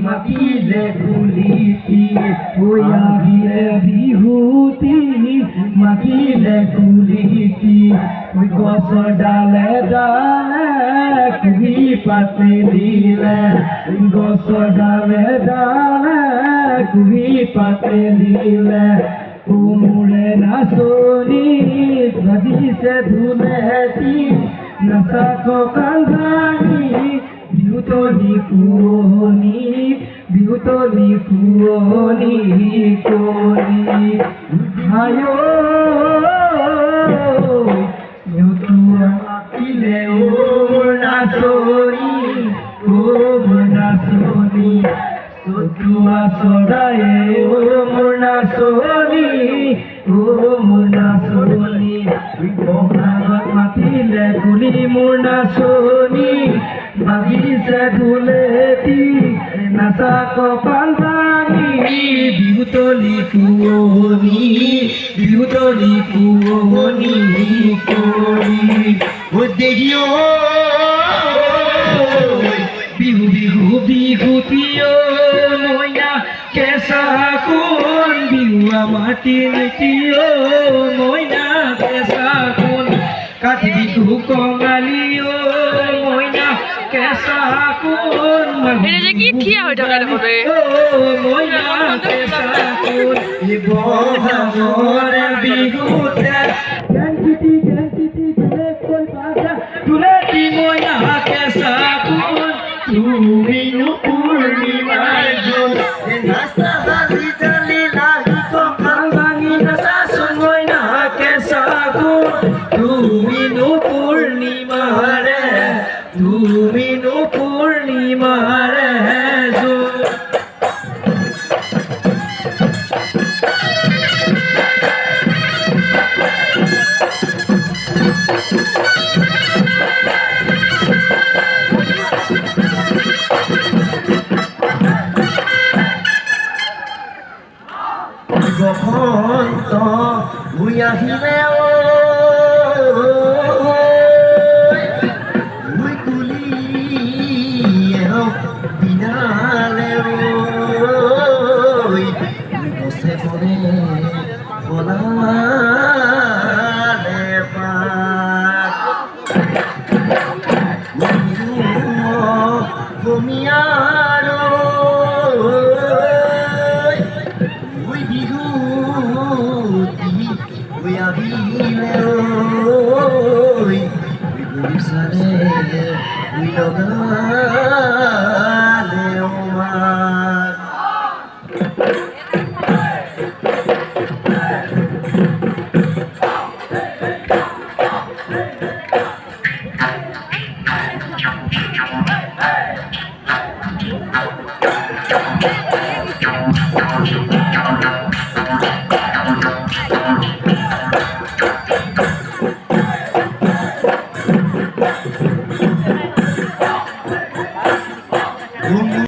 মাতিলে কুলিটি ওয়া গিয়ে বিহুতি মাতিলে কুলিটি ওই গছ ডালে ডালে কুহি পাতে দিলে ওই গছ ডালে ডালে কুহি পাতে দিলে কুমুরে নাচনি বাজিছে ধুলেটি নাচা ককাল ভাঙি বিহুতলি কুঁৱলী বিহুতলি কুঁৱলী কলি আয়ো সিহঁতৰ মাতিলে ও নাচনী ও নাচনী চতুৱা চৰায়ে ও মোৰ নাচনী ও মোৰ নাচনী বহাগত মাতিলে কুলি মোৰ নাচনী বাজিছে ঢোলেটি নাচা কপাল ভাঙি বিহুতলি কুঁৱলী বিহুতলি কুঁৱলী কলি ও দেহি বিহু বিহু বিহুতিও মইনা কেঁচা কোন বিহুৱা মাতি নীতিও মইনা কেঁচা কোন কাতি বিহু কঙালীও মইনা কেঁচা কোন মইনা কেঁচা কোন বহাগৰ বিহুতে গেংকিটি গেংকিটি গেলেকৈ বাজা তুলেটি মইনা কেঁচা কোন তুমিনো পূৰ্ণিমাৰ জোন নাচা বাজি জালি লাগি কঁকাল ভাঙি নাচাচোন মইনা কেঁচা কোন তুমিনো পূৰ্ণিমাৰে তুমিনো পূৰ্ণিমাৰে জোন বসন্ত হৈ আহিলে মই কুলি দিনালে গছে বনে ফলালে ভূমিয়াৰ